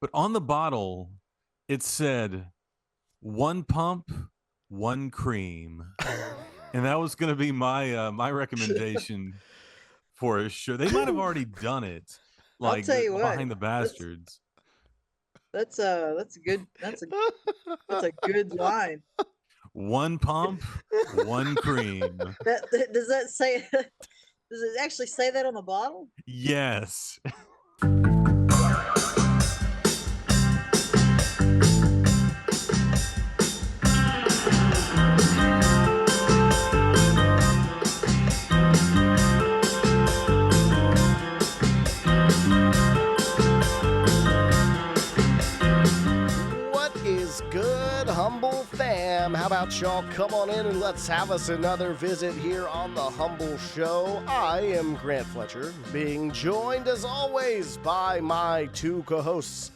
but on the bottle it said one pump, one cream, and that was going to be my recommendation for a show. They might have already done it, I'll like tell you what. Behind the Bastards. That's a good that's a good line. One pump, one cream. That does that say does it actually say that on the bottle? Yes. What is good, Humbl fam? How about y'all come on in and let's have us another visit here on the Humbl Show. I am Grant Fletcher, being joined as always by my two co-hosts,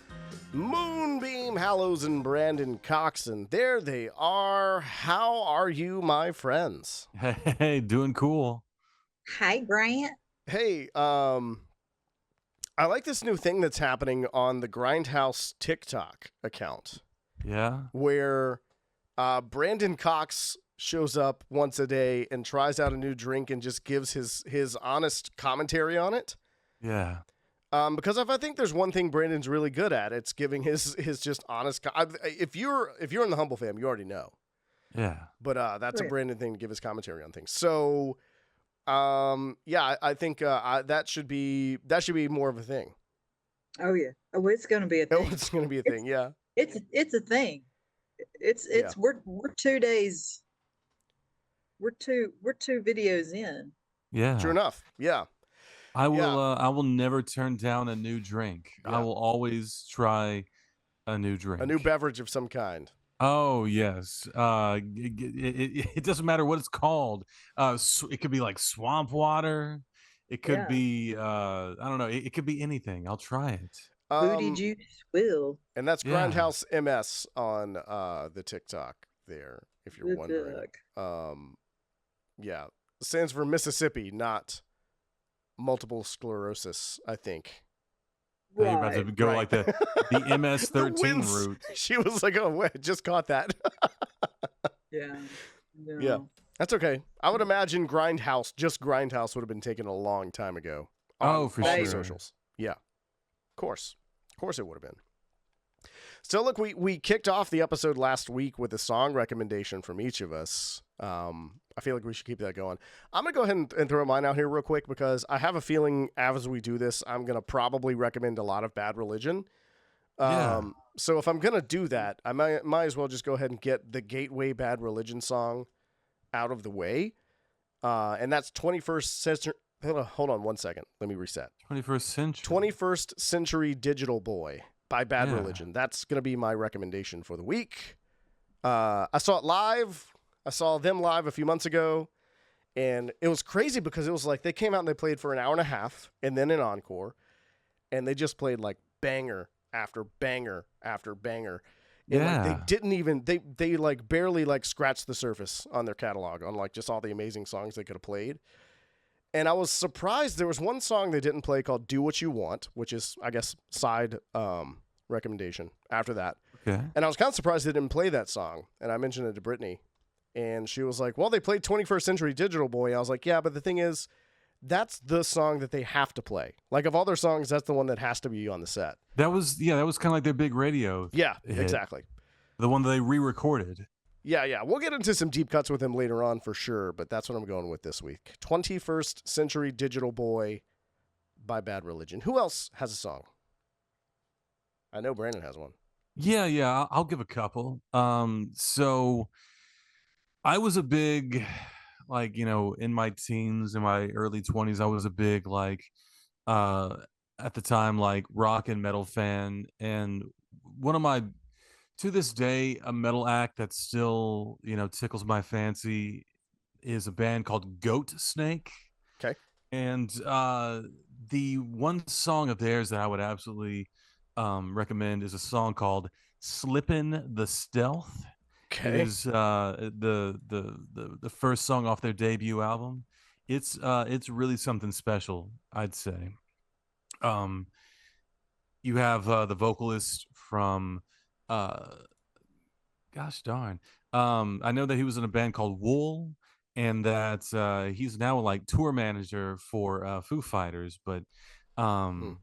Moonbeam Hallows and Brandon Cox, and there they are. How are you, my friends? Hey, doing cool. Hi, Grant. Hey, I like this new thing that's happening on the Grindhouse TikTok account. Yeah. Where Brandon Cox shows up once a day and tries out a new drink and just gives his honest commentary on it. Yeah. Because if I think there's one thing Brandon's really good at, it's giving his just honest. If you're in the Humbl fam, you already know. Yeah. But that's a Brandon thing to give his commentary on things. So, yeah, I think that should be more of a thing. Oh yeah. Oh, it's going to be a thing. It's going to be a thing. Yeah. It's a thing. It's we're 2 days. We're two videos in. Yeah. True enough. Yeah. I will never turn down a new drink. Yeah. I will always try a new drink. A new beverage of some kind. Oh, yes. It doesn't matter what it's called. It could be like swamp water. It could be I don't know. It could be anything. I'll try it. Booty juice will. And that's Grindhouse MS on the TikTok there, if you're wondering. Yeah. It stands for Mississippi, not multiple sclerosis, I think. Right. You're about to go like the MS-13 route. She was like, oh, wait, just caught that. Yeah. No. Yeah. That's okay. I would imagine Grindhouse would have been taken a long time ago. For sure. Socials. Yeah. Of course it would have been. So look, we kicked off the episode last week with a song recommendation from each of us. I feel like we should keep that going. I'm going to go ahead and throw mine out here real quick because I have a feeling as we do this, I'm going to probably recommend a lot of Bad Religion. So if I'm going to do that, I might as well just go ahead and get the Gateway Bad Religion song out of the way. And that's 21st Century. Hold on 1 second. Let me reset. 21st Century Digital Boy by Bad Religion. That's going to be my recommendation for the week. I saw it live. I saw them live a few months ago, and it was crazy because it was like they came out and they played for an hour and a half and then an encore, and they just played like banger after banger after banger. And like they didn't even they like barely like scratched the surface on their catalog on like just all the amazing songs they could have played. And I was surprised there was one song they didn't play called Do What You Want, which is, I guess, side recommendation after that. Okay. And I was kind of surprised they didn't play that song. And I mentioned it to Brittany. And she was like, well, they played 21st Century Digital Boy. I was like, yeah, but the thing is, that's the song that they have to play. Like, of all their songs, that's the one that has to be on the set. That was kind of like their big radio hit. Yeah, exactly. The one that they re-recorded. Yeah. We'll get into some deep cuts with him later on for sure, but that's what I'm going with this week. 21st Century Digital Boy by Bad Religion. Who else has a song? I know Brandon has one. Yeah, I'll give a couple. So I was a big, like, in my teens, in my early 20s, I was a big, like, at the time, like, rock and metal fan. And one of my, to this day, a metal act that still, tickles my fancy is a band called Goat Snake. Okay. And the one song of theirs that I would absolutely recommend is a song called Slippin' the Stealth. Okay. It is the first song off their debut album. It's really something special, I'd say. You have the vocalist from, uh, gosh darn, I know that he was in a band called Wool, and that he's now like tour manager for Foo Fighters. But Hmm. um,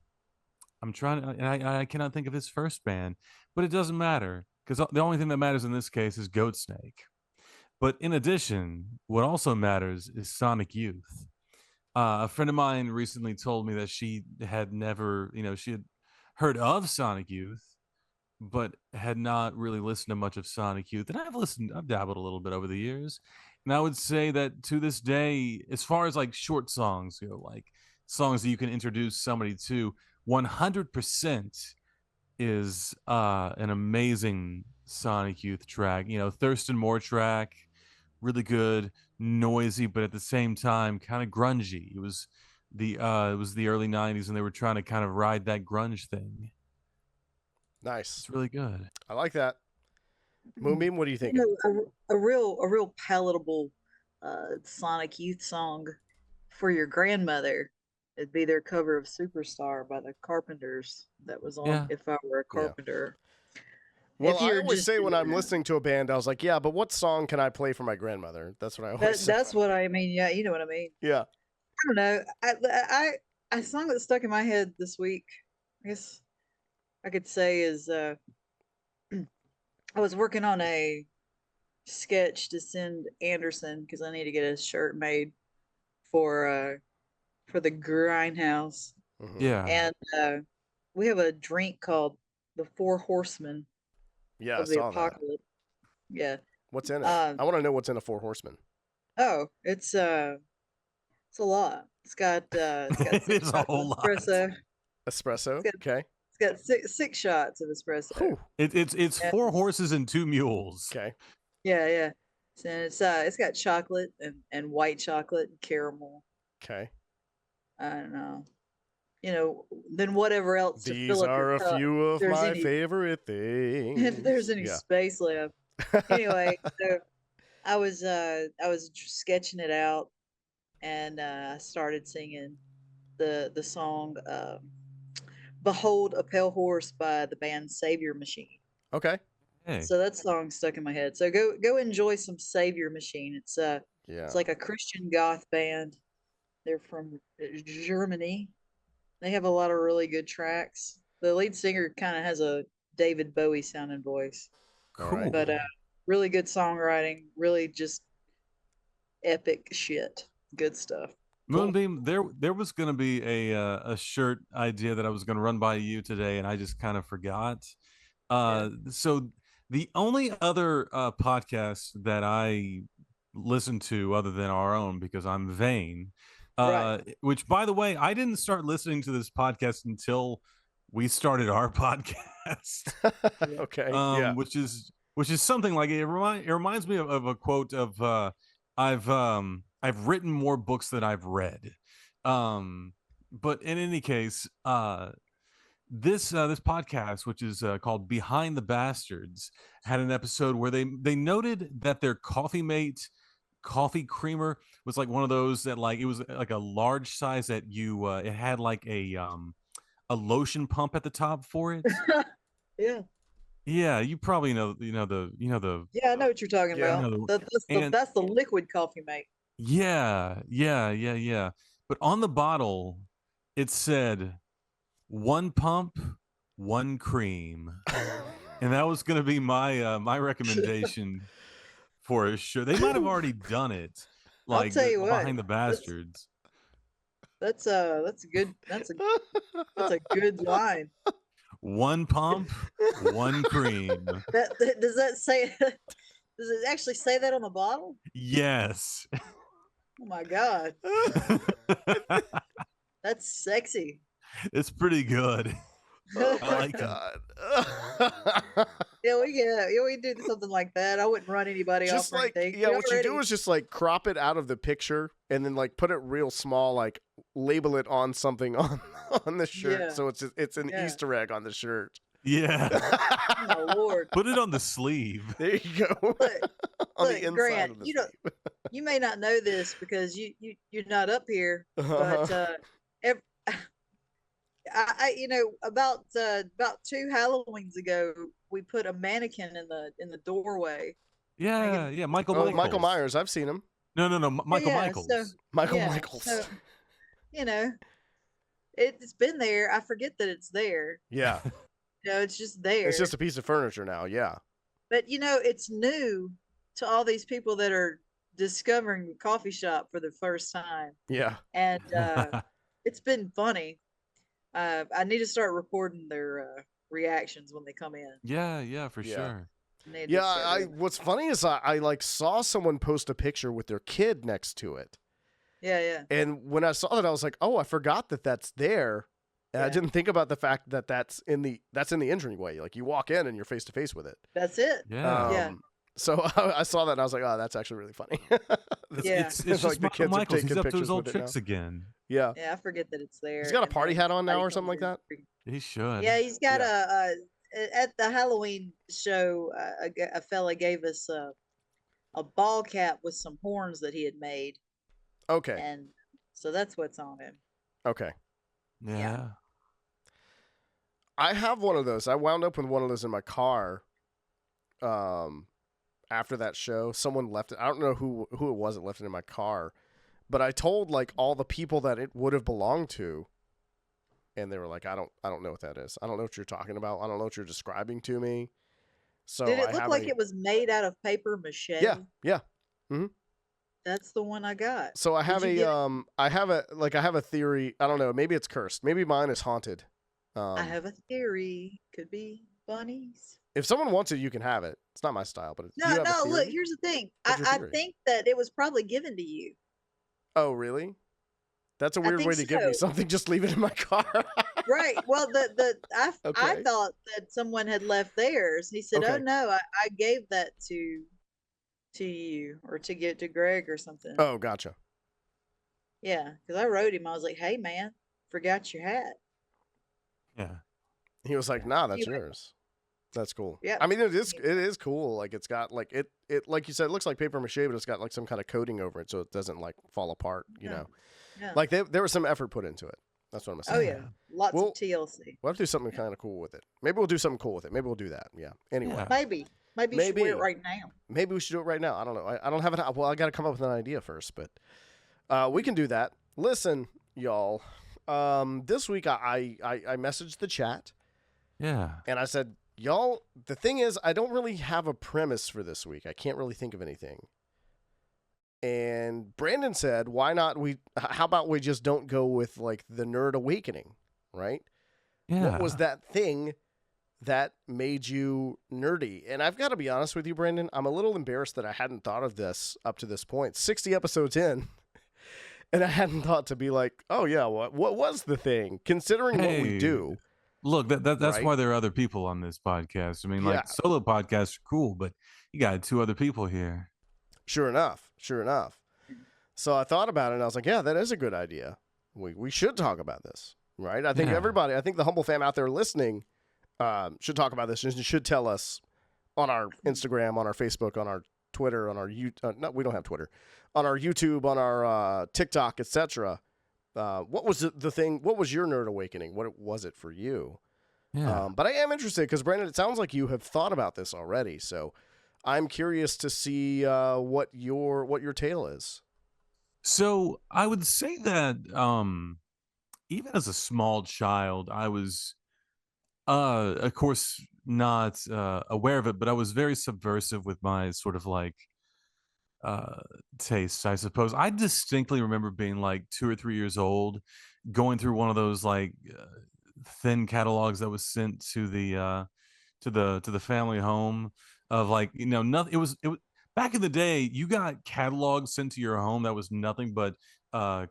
I'm trying to, and I cannot think of his first band, but it doesn't matter because the only thing that matters in this case is Goat Snake. But in addition, what also matters is Sonic Youth. A friend of mine recently told me that she had never, she had heard of Sonic Youth, but had not really listened to much of Sonic Youth. And I've dabbled a little bit over the years. And I would say that to this day, as far as like short songs go, like songs that you can introduce somebody to, 100% is an amazing Sonic Youth track. Thurston Moore track, really good, noisy, but at the same time kind of grungy. It was the early 90s and they were trying to kind of ride that grunge thing. Nice. It's really good. I like that. Moonbeam, what do you think? A real palatable Sonic Youth song for your grandmother. It'd be their cover of Superstar by the Carpenters that was on Yeah. If I Were a Yeah. Carpenter. Well, If I you're always just say when I'm listening to a band, I was like, yeah, but what song can I play for my grandmother? That's what I always say. that's what I mean. Yeah, you know what I mean. Yeah. I don't know. A song that stuck in my head this week, I guess I could say is I was working on a sketch to send Anderson because I need to get a shirt made for the Grindhouse, Mm-hmm. Yeah. and we have a drink called the Four Horsemen Yeah, I of the saw that. Apocalypse. Yeah. What's in it? Um. I want to know what's in a Four Horsemen. Oh, it's a lot. It's got It six is a shots of whole lot. espresso. Espresso. It's Okay. got six shots of espresso. Whew. It's Yeah. 4 horses and 2 mules. Okay. Yeah, yeah. And it's got chocolate and white chocolate and caramel. Okay. I don't know. Then whatever else to These fill up are your a cup. few of There's my any- favorite things. If there's any Yeah. space left. Anyway, so I was sketching it out, and I started singing the song "Behold a Pale Horse" by the band Savior Machine. Okay. Hey. So that song stuck in my head. So go enjoy some Savior Machine. It's Yeah. like a Christian goth band. They're from Germany. They have a lot of really good tracks. The lead singer kind of has a David Bowie sounding voice, All Cool. right. but really good songwriting, really just epic shit. Good stuff. Moonbeam, there was going to be a shirt idea that I was going to run by you today, and I just kind of forgot. So the only other podcast that I listen to other than our own, because I'm vain, Right. which by the way, I didn't start listening to this podcast until we started our podcast. Okay. Yeah. Which is something like it reminds me of a quote of I've written more books than I've read. But in any case, this podcast, which is called Behind the Bastards, had an episode where they noted that their Coffee Mate coffee creamer was like one of those that like it was like a large size that you it had like a lotion pump at the top for it. Yeah. Yeah, you probably know the Yeah, I know what you're talking Yeah. about. And- That's the liquid coffee mate. yeah. But on the bottle, it said 1 pump, 1 cream, and that was going to be my my recommendation for a shirt. They might have already done it, I'll like tell you what, Behind the Bastards. That's a good that's a good line. 1 pump, 1 cream. Does that say does it actually say that on the bottle? Yes. Oh my god. That's sexy. It's pretty good. Oh I my like it. God. Yeah, we do something like that. I wouldn't run anybody Just off or like, anything. yeah, We what you do already- is just like crop it out of the picture and then like put it real small, like label it on something on the shirt. Yeah. So it's an Yeah. Easter egg on the shirt. Yeah. Oh my lord. Put it on the sleeve. There you go. Look, on look, the inside Grant, of the you don't you may not know this because you're not up here, sleeve. but about 2 Halloweens ago, we put a mannequin in the doorway. Yeah, yeah. Michael Oh, Michael Michaels. Myers. I've seen him. No. Yeah, Michael yeah. So Michaels. Michael yeah, Michaels. so you know, it's been there. I forget that it's there. Yeah. It's just It's just there. a piece of furniture now. Yeah. But it's new to all these people that are discovering the coffee shop for the first time, Yeah. and it's been funny. I need to start recording their reactions when they come in. Yeah, for Yeah. sure. I need Yeah. to start doing that. What's funny is I like saw someone post a picture with their kid next to it. Yeah. And when I saw that, I was like, oh, I forgot that that's there. And I Yeah. didn't think about the fact that that's in the entryway. Like you walk in and you're face to face with it. That's it. Yeah. Yeah. So I saw that and I was like, oh, that's actually really funny. Yeah. It's Like just the Michael kids are Michaels. He's taking up to pictures his old with it tricks now. again. Yeah. Yeah, I forget that it's there. He's got a and party then hat on now somebody or something like comes that. in. He should. Yeah, he's got Yeah. at the Halloween show, a fella gave us a ball cap with some horns that he had made, Okay. and so that's what's on him. Okay. Yeah. I have one of those. I wound up with one of those in my car. After that show, someone left it. I don't know who it was that left it in my car, but I told like all the people that it would have belonged to, and they were like, I don't know what that is. I don't know what you're talking about. I don't know what you're describing to me. So Did it I look have like it was made out of paper mache? Yeah. That's the one I got. So I Did have you get it? I have a theory. I don't know. Maybe it's cursed. Maybe mine is haunted. I have a theory. Could be bunnies. If someone wants it, you can have it. It's not my style, but No, you have a no. Look, theory? here's the thing. What's your I theory? think that it was probably given to you. Oh, really? That's a I weird think way to give me so. something. Just leave it in my car. Right. Well, I Okay. thought that someone had left theirs. He said, "Oh Okay. no, I gave that to you or to give to Greg or something." Oh, gotcha. Yeah, because I wrote him. I was like, "Hey man, forgot your hat." Yeah. He was like, "Nah, that's Anyway, yours." That's cool. yep. I mean, it is cool. Like it's got like it like you said, it looks like paper mache, but it's got like some kind of coating over it, so it doesn't like fall apart. You Yeah. know, Yeah. like there was some effort put into it. That's what I'm Oh saying. yeah, lots Well, of TLC. We'll have to do something kind of cool with it. Maybe we'll do something cool with it. Maybe we'll do that. Yeah. Anyway, Yeah. Maybe you should wear it Maybe. right now. maybe we should do it right now. I don't know. I don't have it. Well, I got to come up with an idea first, but we can do that. Listen, y'all. This week I messaged the chat Yeah. and I said, y'all, the thing is, I don't really have a premise for this week. I can't really think of anything. And Brandon said, why not how about we just don't go with like the nerd awakening, right? Yeah. What was that thing that made you nerdy? And I've got to be honest with you, Brandon, I'm a little embarrassed that I hadn't thought of this up to this point. 60 episodes in, and I hadn't thought to be like, oh yeah, what was the thing? Considering what we Hey, do. Look, that's Right? why there are other people on this podcast. I mean, Yeah. like solo podcasts are cool, but you got 2 other people here. Sure enough. So I thought about it and I was like, yeah, that is a good idea. We should talk about this, right? I think Yeah. I think the Humbl3 Fam out there listening should talk about this and should tell us on our Instagram, on our Facebook, on our Twitter, on our no, we don't have Twitter, on our YouTube, on our TikTok, etc. What was the thing? What was your nerd awakening? What was it for you? Yeah. But I am interested because Brandon, it sounds like you have thought about this already. So I'm curious to see what your tale is. So I would say that even as a small child, I was of course not aware of it, but I was very subversive with my sort of like tastes, I suppose. I distinctly remember being like 2 or 3 years old, going through one of those like thin catalogs that was sent to the family home of like nothing. It was back in the day. You got catalogs sent to your home that was nothing but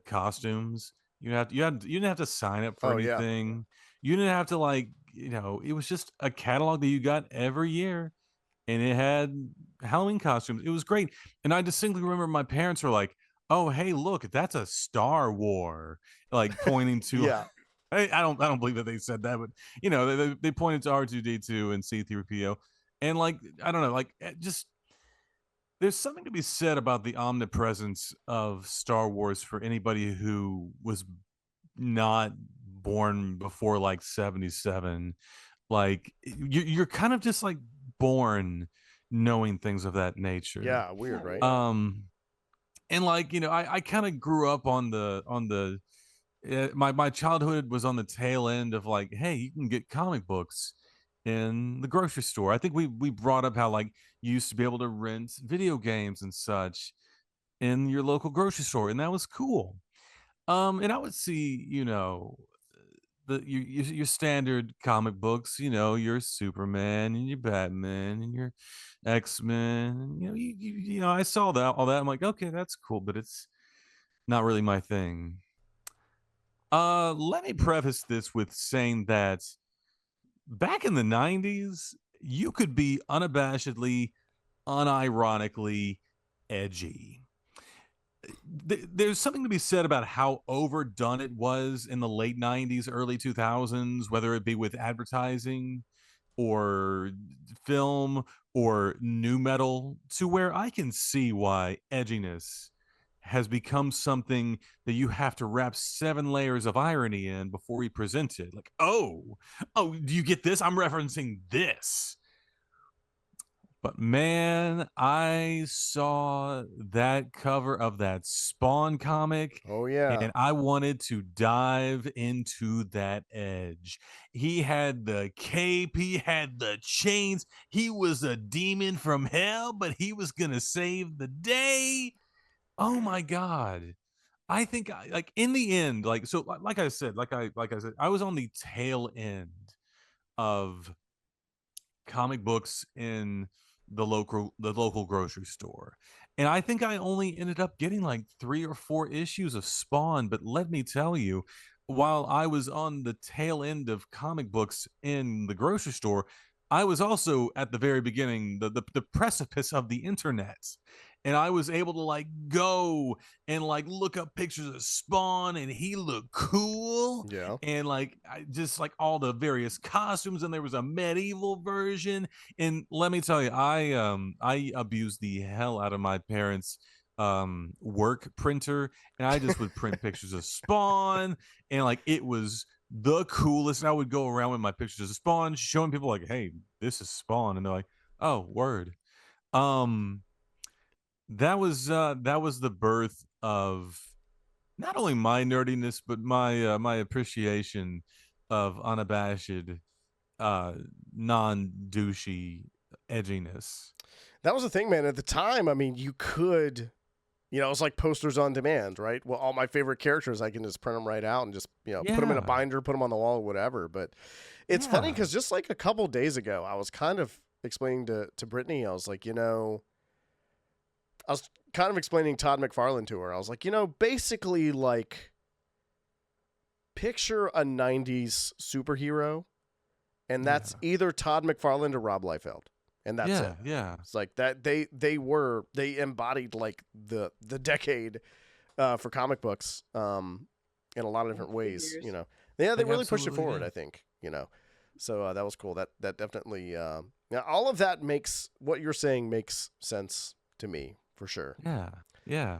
costumes. You didn't have to sign up for Oh yeah. anything. You didn't have to like it was just a catalog that you got every year, and it had Halloween costumes. It was great. And I distinctly remember my parents were like, "Oh, hey, look, that's a Star War," like pointing to. Yeah. I don't believe that they said that, but they pointed to R2D2 and C3PO, and like I don't know, like just there's something to be said about the omnipresence of Star Wars for anybody who was not born before like 77, like you're kind of just like born knowing things of that nature. Yeah, weird, right? Yeah. And like, I kind of grew up on the my childhood was on the tail end of like, hey, you can get comic books in the grocery store. I think we brought up how like you used to be able to rent video games and such in your local grocery store, and that was cool. And I would see, your standard comic books, your Superman and your Batman and your X-Men, and I saw that all that. I'm like, okay, that's cool, but it's not really my thing. Let me preface this with saying that back in the 90s, you could be unabashedly, unironically edgy. There's something to be said about how overdone it was in the late 90s, early 2000s, whether it be with advertising or film or new metal, to where I can see why edginess has become something that you have to wrap 7 layers of irony in before you present it. Like, oh, do you get this? I'm referencing this. But man, I saw that cover of that Spawn comic Oh yeah. and I wanted to dive into that edge. He had the cape, he had the chains, he was a demon from hell, but he was going to save the day. Oh my God. I think like in the end, like, so like I said, I was on the tail end of comic books in the local grocery store. And I think I only ended up getting like 3 or 4 issues of Spawn, but let me tell you, while I was on the tail end of comic books in the grocery store, I was also at the very beginning, the precipice of the internet. And I was able to like go and like look up pictures of Spawn, and he looked cool, Yeah. and like just like all the various costumes, and there was a medieval version. And let me tell you, I abused the hell out of my parents work printer, and I just would print pictures of Spawn, and like it was the coolest. And I would go around with my pictures of Spawn showing people like, hey, this is Spawn, and they're like, oh, word. um that was the birth of not only my nerdiness, but my appreciation of unabashed, uh non-douchey edginess. That was the thing, man. At the time, I mean, you could, it was like posters on demand, right? Well, all my favorite characters, I can just print them right out and just, put them in a Yeah, binder, put them on the wall, or whatever. But it's funny yeah, because just like a couple days ago, I was kind of explaining to Brittany, I was like, I was kind of explaining Todd McFarlane to her. I was like, basically, like, picture a 90s superhero, and yeah, that's either Todd McFarlane or Rob Liefeld. And that's yeah, it. yeah, It's like that they embodied like the decade for comic books in a lot of different ways, Figures. Yeah, they they really pushed it absolutely forward, did. I think, So that was cool. That definitely yeah, all of that makes what you're saying makes sense to me for sure. Yeah, yeah.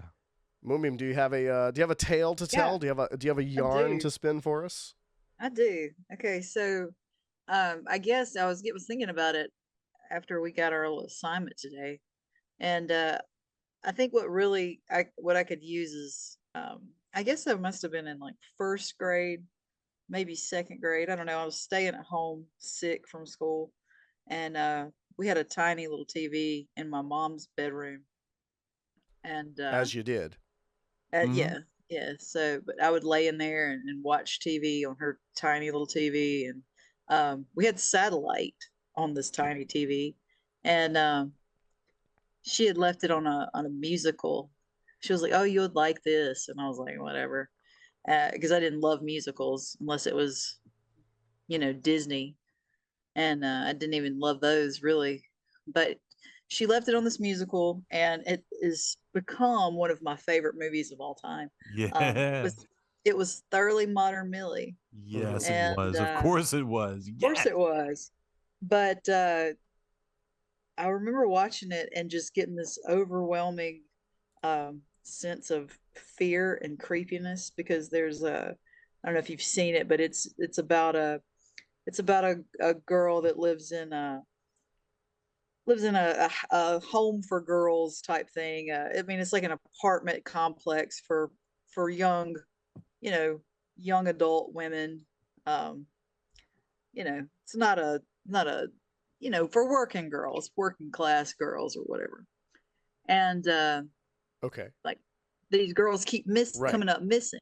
Moomim, do you have a tale to Yeah, tell? Do you have a I yarn do. to spin for us? I do. Okay, so I guess was thinking about it after we got our little assignment today, and I think what I could use is I guess I must have been in like first grade, maybe second grade. I don't know. I was staying at home sick from school, and we had a tiny little TV in my mom's bedroom, and As you did. Mm-hmm. yeah, yeah. So, but I would lay in there and watch TV on her tiny little TV, and we had satellite on this tiny TV, and she had left it on a musical. She was like, "Oh, you would like this," and I was like, "Whatever," because I didn't love musicals unless it was, Disney, and I didn't even love those really. But she left it on this musical, and it has become one of my favorite movies of all time. It Yeah. was it was Thoroughly Modern Millie, Mm-hmm. Yes, it and was. Of course it was. of Yeah. course it was. But I remember watching it and just getting this overwhelming sense of fear and creepiness because there's I don't know if you've seen it, but it's about a girl that lives in a home for girls type thing. I mean, it's like an apartment complex for young, you know, young adult women. Um, it's not a for working girls, working class girls or whatever. And Okay. like these girls keep Right. coming up missing.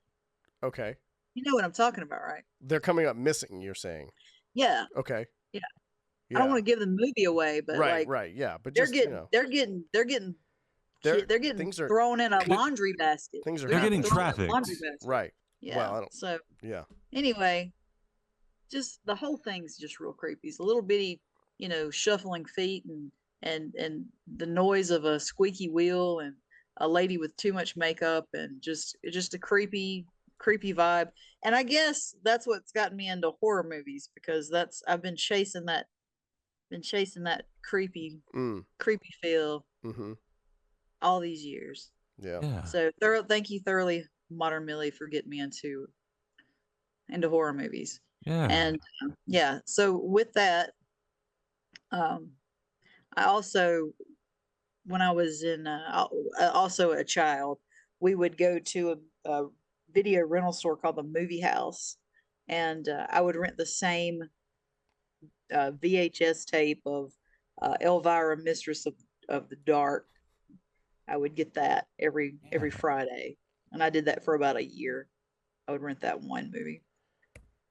Okay. You know what I'm talking about, right? They're coming up missing, you're saying. Yeah, Okay. yeah. I don't Yeah. want to give the movie away, but Right, like right. Yeah, but they're just, getting they're getting they're getting they're they're getting things are thrown in a They're, laundry basket. things are They're they're getting getting happening. thrown in a trafficked. laundry basket. Right. Yeah. Well, I don't So yeah. anyway, just the whole thing's just real creepy. It's a little bitty, shuffling feet and the noise of a squeaky wheel and a lady with too much makeup and just a creepy vibe. And I guess that's what's gotten me into horror movies because that's I've been chasing that Mm. creepy feel Mhm. all these years. Yeah. Yeah. So thank you thoroughly Modern Millie for getting me into horror movies. Yeah. And yeah, so with that, um, I also, when I was also a child, we would go to a video rental store called the Movie House, and I would rent the same VHS tape of Elvira, Mistress of the Dark. I would get that every Yeah. Friday, and I did that for about a year. I would rent that one movie.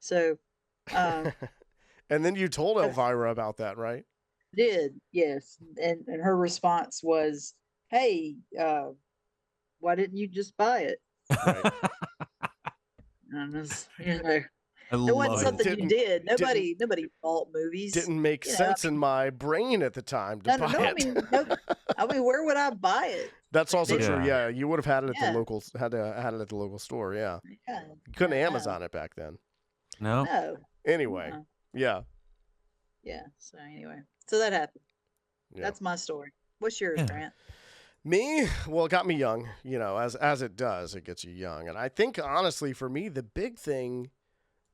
So, um, And then you told I Elvira about that, right? did, yes. And her response was, "Hey, why didn't you just buy it?" Right. And I it wasn't love it. something you Didn't did. didn't Nobody bought movies. didn't make I sense in mean, my brain at the time to no, no, buy no. I it. mean, no. I mean, where would I buy it? That's I mean, also they, true. Yeah. Yeah, you would have had it at the yeah, local had it at the local store, yeah. yeah, You couldn't yeah, no, Amazon it back then. No. no, Anyway, uh, yeah. yeah. So anyway, so that happened. Yeah. That's my story. What's yours, Yeah. Grant? Me, well, it got me young, as it does, it gets you young. And I think honestly for me the big thing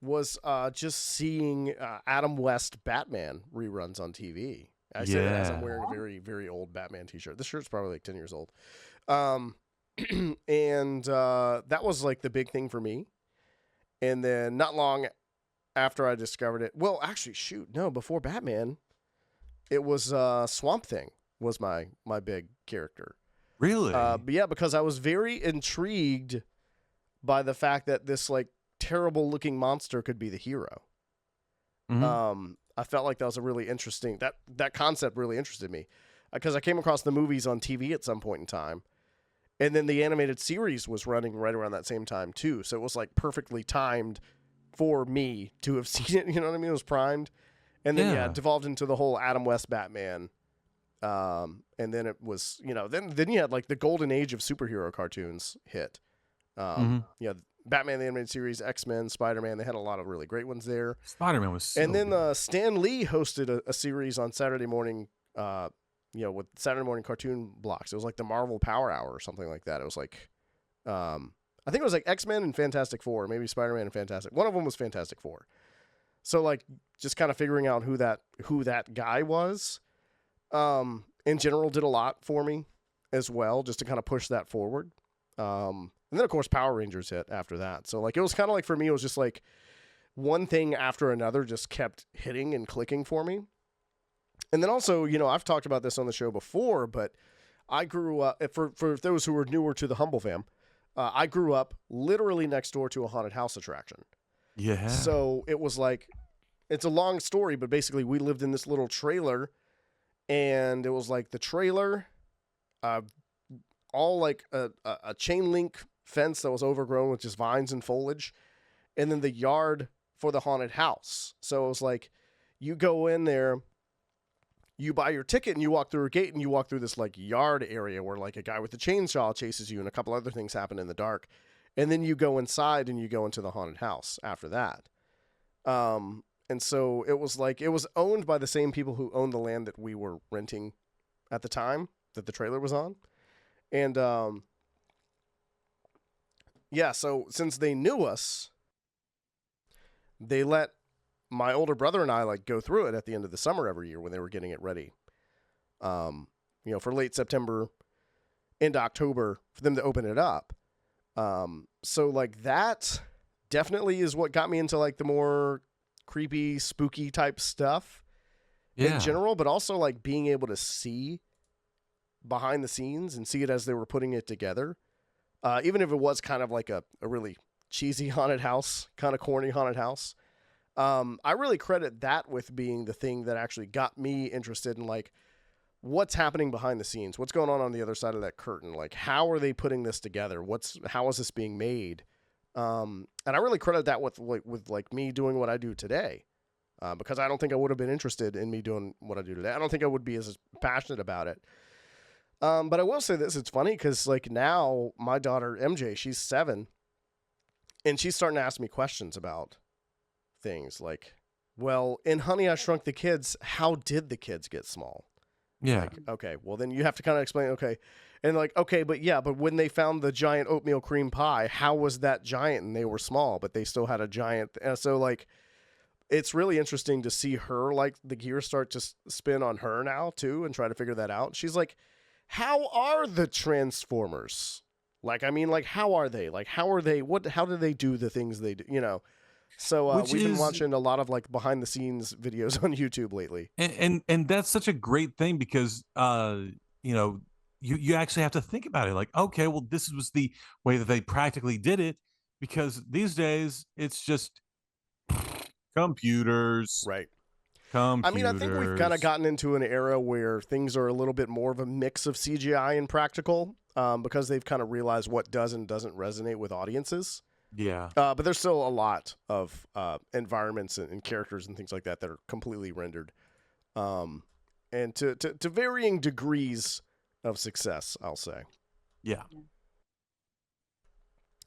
was just seeing Adam West Batman reruns on TV. I say that as I'm Yeah. wearing a very, very old Batman t-shirt. This shirt's probably like 10 years old. Um, and that was like the big thing for me. And then not long after I discovered it, well, actually, shoot, no, before Batman, it was Swamp Thing was my big character. Really? But yeah, because I was very intrigued by the fact that this like terrible looking monster could be the hero. Mhm. I felt like that was a really interesting that concept really interested me because I came across the movies on TV at some point in time, and then the animated series was running right around that same time too. So it was like perfectly timed for me to have seen it. You know what I mean? It was primed, and then Yeah. it devolved into the whole Adam West Batman. And then it was then you had like the golden age of superhero cartoons hit. Mhm. Yeah, Batman the animated series, X-Men, Spider-Man. They had a lot of really great ones there. Spider-Man was so And then good. Stan Lee hosted a series on Saturday morning, with Saturday morning cartoon blocks. It was like the Marvel Power Hour or something like that. It was like, I think it was like X-Men and Fantastic Four, maybe Spider-Man and Fantastic. One of them was Fantastic Four. So like just kind of figuring out who that guy was, in general did a lot for me as well, just to kind of push that forward. And then of course Power Rangers hit after that. So like it was kind of like for me, it was just like one thing after another just kept hitting and clicking for me. And then also, I've talked about this on the show before, but I grew up, for those who are newer to the Humbl3 Fam, I grew up literally next door to a haunted house attraction. Yeah. So it was like, it's a long story, but basically we lived in this little trailer, and it was like the trailer, all like a chain link fence that was overgrown with just vines and foliage, and then the yard for the haunted house. So it was like, you go in there, you buy your ticket, and you walk through a gate, and you walk through this like yard area where like a guy with a chainsaw chases you, and a couple other things happen in the dark, and then you go inside and you go into the haunted house after that. And so it was like, it was owned by the same people who owned the land that we were renting at the time that the trailer was on. And yeah, so since they knew us, they let my older brother and I like go through it at the end of the summer every year when they were getting it ready. For late September into October for them to open it up. So like that definitely is what got me into like the more creepy, spooky type stuff in general, but also like being able to see behind the scenes and see it as they were putting it together. Even if it was kind of like a really cheesy haunted house, kind of corny haunted house. I really credit that with being the thing that actually got me interested in like what's happening behind the scenes, what's going on the other side of that curtain. Like, how are they putting this together? How is this being made? And I really credit that with me doing what I do today. Because I don't think I would have been interested in me doing what I do today. I don't think I would be as passionate about it. But I will say this, it's funny because like now my daughter MJ, she's 7, and she's starting to ask me questions about things like, well, in Honey, I Shrunk the Kids, how did the kids get small? Yeah. Like, okay, well then you have to kind of explain, okay. And like, okay, but when they found the giant oatmeal cream pie, how was that giant and they were small, but they still had a giant. And so like, it's really interesting to see her, like the gears start to spin on her now too, and try to figure that out. She's like, how are the Transformers? Like, I mean, like, how are they? Like, how are they? How do they do the things they do? You know? So we've been watching a lot of like behind the scenes videos on YouTube lately. And that's such a great thing because, you actually have to think about it. Like, okay, well, this was the way that they practically did it, because these days it's just computers. Right. Computers. I mean, I think we've kind of gotten into an era where things are a little bit more of a mix of CGI and practical, because they've kind of realized what does and doesn't resonate with audiences. Yeah. But there's still a lot of environments and characters and things like that are completely rendered. And to varying degrees of success, I'll say. Yeah.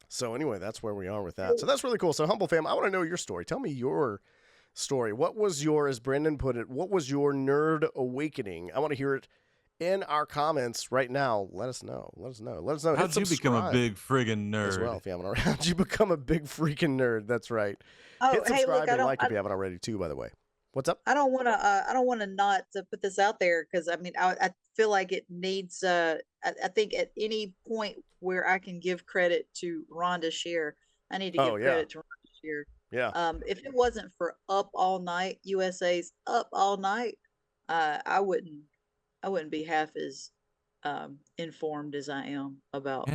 So anyway, that's where we are with that. So that's really cool. So Humbl3 Fam, I want to know your story. Tell me your story. What was as Brendan put it, what was your nerd awakening? I want to hear it in our comments right now. Let us know. How'd you become a big friggin' nerd? As well, if you haven't already. How'd you become a big freaking nerd? That's right. Oh, hit subscribe hey, and like if you haven't already too, by the way. What's up? I don't want to not to put this out there because I mean I feel like it needs I think at any point where I can give credit to Rhonda Shear, I need to give credit to Rhonda Shear. Yeah. If it wasn't for Up All Night, USA's Up All Night, I wouldn't be half as informed as I am about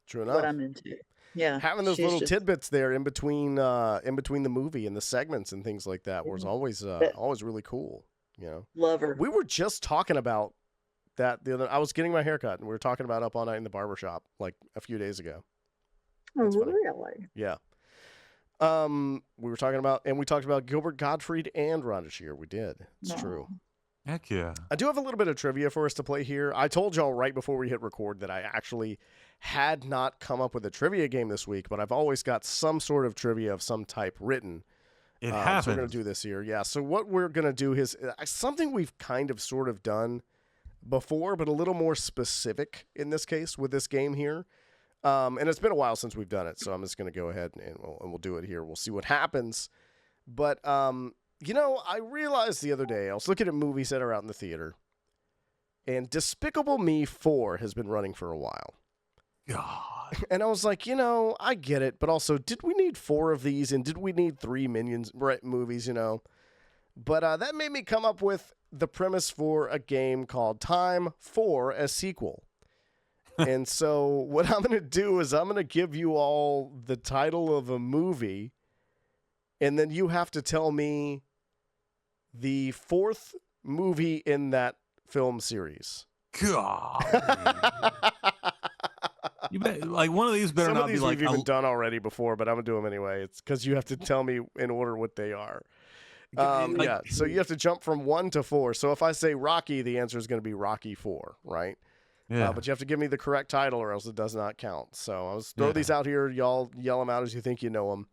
true enough. what I'm into. Yeah, having those little tidbits there in between the movie and the segments and things like that was always really cool. You know, love her. We were just talking about that I was getting my haircut and we were talking about Up All Night in the barbershop like a few days ago. That's really? Yeah. We talked about Gilbert Gottfried and Rhonda Shear. We did. It's true. Heck yeah. I do have a little bit of trivia for us to play here. I told y'all right before we hit record that I actually had not come up with a trivia game this week, but I've always got some sort of trivia of some type written. It happens. So we're going to do this here. Yeah. So what we're going to do is something we've kind of sort of done before, but a little more specific in this case with this game here. And it's been a while since we've done it, so I'm just going to go ahead and we'll do it here. We'll see what happens. But, I realized the other day, I was looking at movies that are out in the theater, and Despicable Me 4 has been running for a while. God. And I was like, I get it, but also, did we need 4 of these, and did we need 3 Minions movies, But that made me come up with the premise for a game called Time for a Sequel. And so what I'm going to do is I'm going to give you all the title of a movie, and then you have to tell me the 4th movie in that film series. God. You bet, like one of these better not be like we've even done already before, but I'm gonna do them anyway. It's because you have to tell me in order what they are. So you have to jump from 1 to 4. So if I say Rocky, the answer is going to be Rocky 4, right? Yeah. But you have to give me the correct title or else it does not count. So I'll just throw these out here. Y'all yell them out as you think you know them.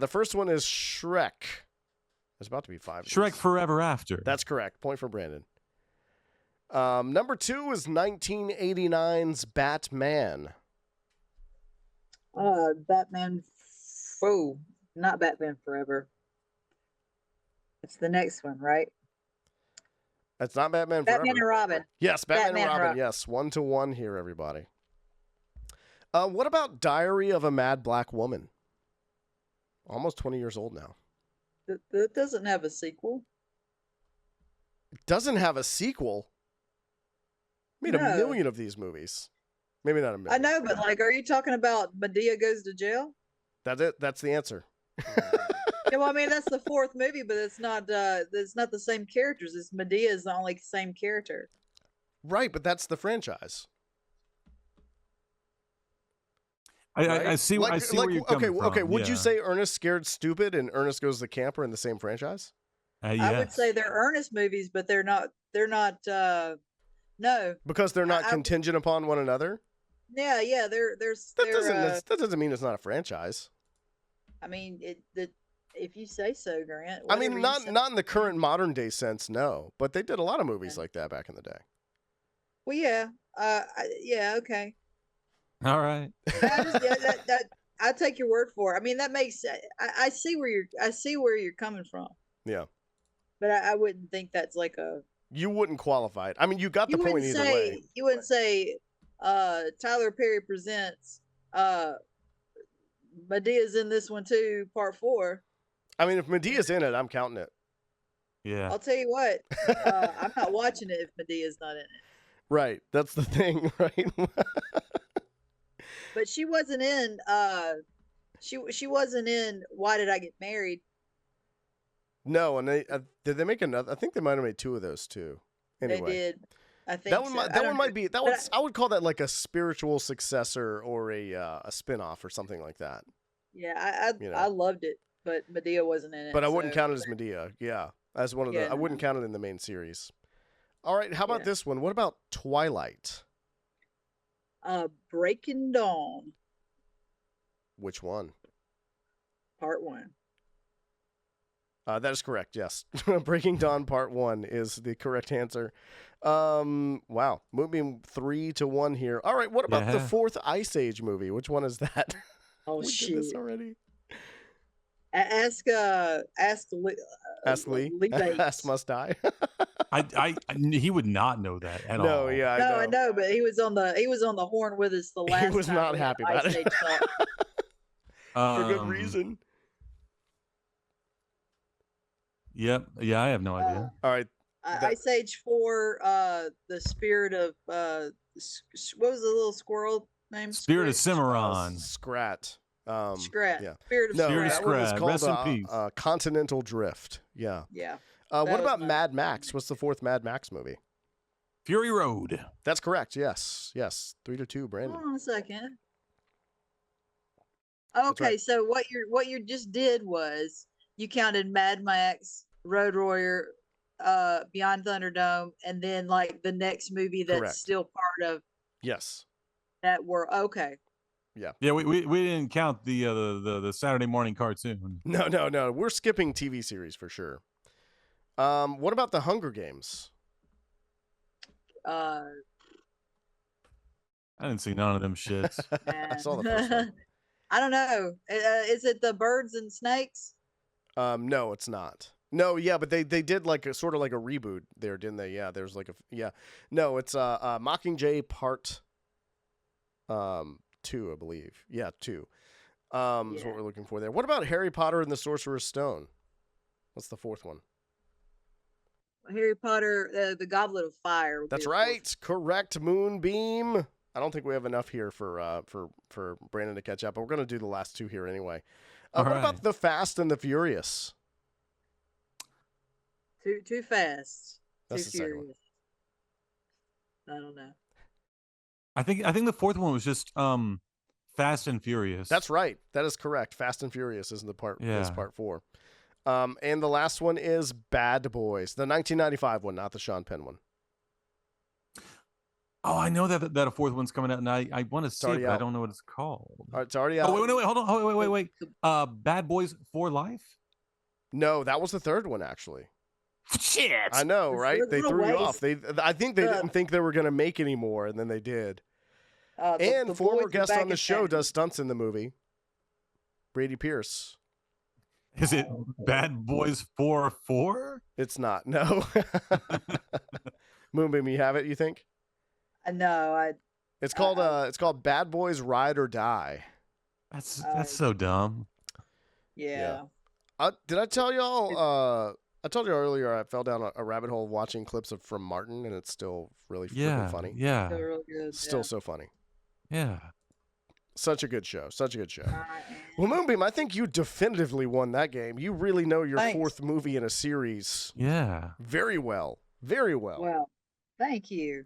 The first one is Shrek. There's about to be 5. Shrek Forever After. That's correct. Point for Brandon. Number 2 is 1989's Batman. Batman. Oh, not Batman Forever. It's the next one, right? That's not Batman Batman Forever. and Robin. Yes, Batman and Robin. Robin. Yes, 1-1 here, everybody. What about Diary of a Mad Black Woman? Almost 20 years old now. That doesn't have a sequel. It doesn't have a sequel. Made a million of these movies. Maybe not a million. I know, but like, are you talking about Medea Goes to Jail? That's it. That's the answer. Yeah, well, I mean, that's the fourth movie, but it's not the same characters. It's Medea is the only same character. Right, but that's the franchise. I see. I see where you're coming from. Okay. Would you say Ernest Scared Stupid and Ernest Goes to the Camper in the same franchise? Yes. I would say they're Ernest movies, but they're not. They're not. No, because they're not contingent upon one another. Yeah. That doesn't mean it's not a franchise. I mean, if you say so, Grant. I mean, not in the current modern day sense, no. But they did a lot of movies like that back in the day. Well, yeah. Yeah. Okay. All right. I take your word for it. I mean, that makes. I see where you're coming from. Yeah. But I wouldn't think that's like a. You wouldn't qualify it. I mean, you got the point either way. You wouldn't say Tyler Perry presents Medea's in this one too, part 4. I mean, if Medea's in it, I'm counting it. Yeah. I'll tell you what, I'm not watching it if Medea's not in it. Right. That's the thing, right? But she wasn't in she wasn't in Why Did I Get Married? No, and they did they make another? I think they might have made 2 of those too. Anyway. They did. I think that one. so. That one might be. That was. I would call that like a spiritual successor or a spin-off or something like that. Yeah, I loved it, but Medea wasn't in it. But I wouldn't count it as Medea. Yeah, as one of the. I wouldn't count it in the main series. All right. How about this one? What about Twilight? Breaking Dawn. Which one? Part 1. That is correct. Yes, Breaking Dawn Part 1 is the correct answer. Wow, moving 3-1 here. All right, what about the 4th Ice Age movie? Which one is that? Oh we shit! did this already. Ask Lee. Lee Bates. Ask Must Die. He would not know that at all. No, yeah, I know, but he was on the horn with us the last. He was time not happy about it. For good reason. Yep. Yeah, I have no idea. All right. Ice Age 4. The spirit of what was the little squirrel name? Spirit of Cimarron. Scrat. Scrat. Yeah. Spirit of Spirit of Scrat. Scrat. Rest in peace. Continental Drift. Yeah. Yeah. What about Mad Max? What's the 4th Mad Max movie? Fury Road. That's correct. Yes. 3-2, Brandon. Hold on a second. Okay, right. So what you just did was you counted Mad Max, Road Warrior, Beyond Thunderdome, and then like the next movie that's correct. Still part of. Yes. That were okay. Yeah. Yeah, we didn't count the Saturday morning cartoon. No. We're skipping TV series for sure. What about the Hunger Games? I didn't see none of them shits. I saw the first one. I don't know. Is it the Birds and Snakes? No, it's not. No, yeah, but they did like a sort of like a reboot there, didn't they? Yeah, there's like No, it's Mockingjay Part 2, I believe. Yeah, 2. Is what we're looking for there. What about Harry Potter and the Sorcerer's Stone? What's the 4th one? Harry Potter, the Goblet of Fire. That's right. Correct. Moonbeam. I don't think we have enough here for Brandon to catch up, but we're going to do the last 2 here anyway. What about The Fast and the Furious? Too fast. That's the second one. I don't know. I think the 4th one was just Fast and Furious. That's right. That is correct. Fast and Furious isn't the part. Yeah. Is part 4. And the last one is Bad Boys, the 1995 one, not the Sean Penn one. Oh, I know that a 4th one's coming out, and I want to see it, but I don't know what it's called. All right, it's already out. Oh, wait, hold on. Wait. Bad Boys for Life? No, that was the 3rd one, actually. Shit! I know, right? They threw you off. I think they didn't think they were going to make any more, and then they did. And former guest on the show does stunts in the movie. Brady Pierce. Is it Bad Boys 4-4? It's not. No. Moonbeam, you have it, you think? No, It's called Bad Boys Ride or Die. That's so dumb. yeah. Did I tell y'all? I told you earlier I fell down a rabbit hole watching clips from Martin, and it's still really freaking funny. Yeah. They're real good. Still so funny. Yeah. Such a good show. Such a good show. Well, Moonbeam, I think you definitively won that game. You really know your fourth movie in a series. Yeah. Very well. Very well. Well, thank you.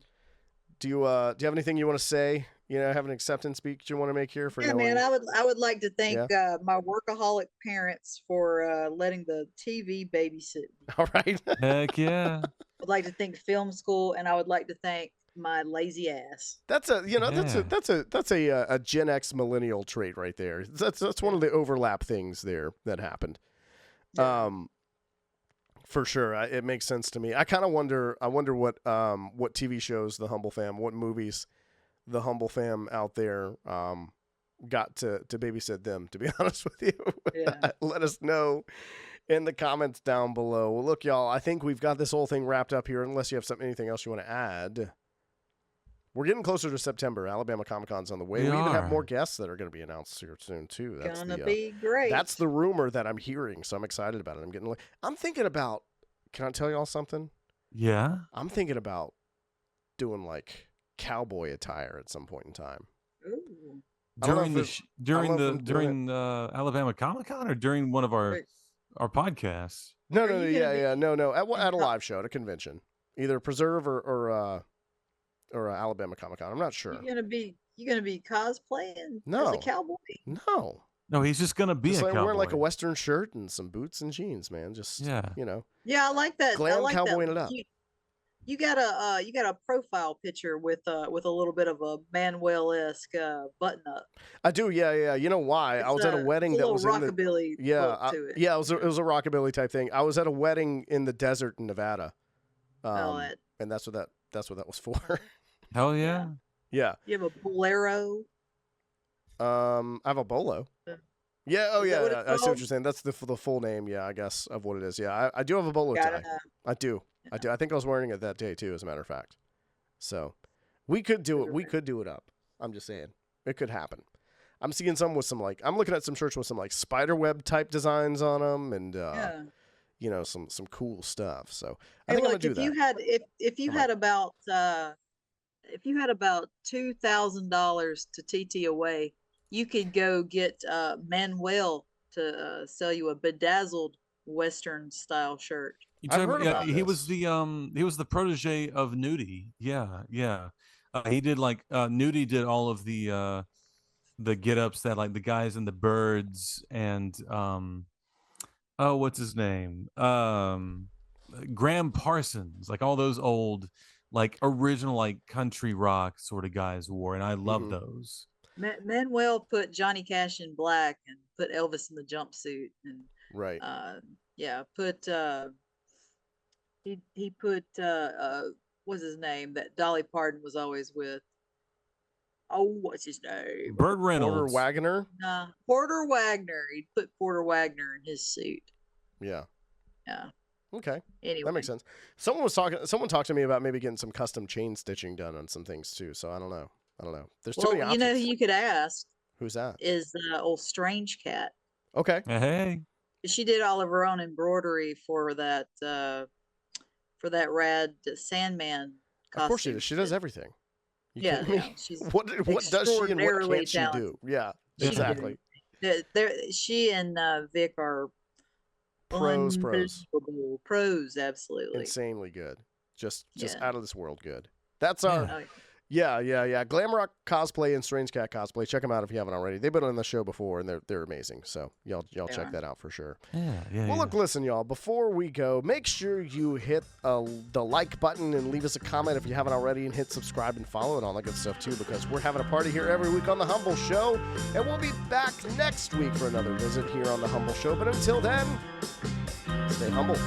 Do you have anything you want to say? You know, have an acceptance speech you want to make here for? Yeah, man. I would like to thank my workaholic parents for letting the TV babysit me. All right. Heck yeah. I'd like to thank film school, and I would like to thank my lazy ass. That's a Gen X millennial trait right there. That's one of the overlap things there that happened. Yeah. For sure, it makes sense to me. I kind of wonder. I wonder what TV shows the Humbl Fam, what movies the Humbl Fam out there got to babysit them. To be honest with you, Yeah. Let us know in the comments down below. Well, look, y'all. I think we've got this whole thing wrapped up here. Unless you have anything else you want to add. We're getting closer to September. Alabama Comic Con's on the way. We even have more guests that are going to be announced here soon too. That's gonna be great. That's the rumor that I'm hearing, so I'm excited about it. I'm thinking about. Can I tell y'all something? Yeah. I'm thinking about doing like cowboy attire at some point in time. Ooh. During the Alabama Comic Con or during one of our podcasts. No. At a live show, at a convention, either Preserve or Alabama Comic Con. I'm not sure. You gonna be cosplaying as a cowboy? No, he's just gonna be a cowboy. Wearing like a Western shirt and some boots and jeans, man. Just Yeah, I like that. Glam I like cowboying that. it up. You got a profile picture with a little bit of a Manuel-esque button up. I do, yeah. You know why? I was at a wedding that was rockabilly. It was a rockabilly type thing. I was at a wedding in the desert in Nevada, and that's what that was for. Hell yeah. Yeah. You have a bolero. I have a bolo. Yeah. Oh, yeah. I see what you're saying. That's the full name. Yeah, I guess of what it is. Yeah, I do have a bolo tie. I do. Yeah. I do. I think I was wearing it that day too, as a matter of fact. So we could do it. We could do it up. I'm just saying it could happen. I'm seeing some with some I'm looking at some shirts with some spider web type designs on them, and some cool stuff. So I think I'm gonna do that. If you had about $2,000 to TT away, you could go get Manuel to sell you a bedazzled Western style shirt. He was the protege of Nudie. Yeah. He did Nudie did all of the get-ups that the guys in the Birds and what's his name? Graham Parsons, all those old original country rock sort of guys wore, and I love those. Manuel put Johnny Cash in black and put Elvis in the jumpsuit, and he put what's his name that Dolly Parton was always with? Oh, what's his name? Burt Reynolds. Porter Wagoner. Nah, Porter Wagner. He put Porter Wagner in his suit. Yeah. Okay. Anyway, that makes sense. Someone talked to me about maybe getting some custom chain stitching done on some things too. So I don't know. There's too many options. You know who you could ask? Who's that? Is old Strange Cat. Okay. Hey. She did all of her own embroidery for that rad Sandman costume. Of course she does. She does everything. Yeah. She's what does she and what can't she do? Yeah. Exactly. She and Vic are pros, absolutely insanely good, just out of this world good. That's our Glam Rock Cosplay and Strange Cat Cosplay. Check them out if you haven't already. They've been on the show before, and they're amazing. So y'all check that out for sure. Well, look, listen, y'all. Before we go, make sure you hit the like button and leave us a comment if you haven't already, and hit subscribe and follow and all that good stuff too, because we're having a party here every week on the Humbl Show, and we'll be back next week for another visit here on the Humbl Show. But until then, stay humble.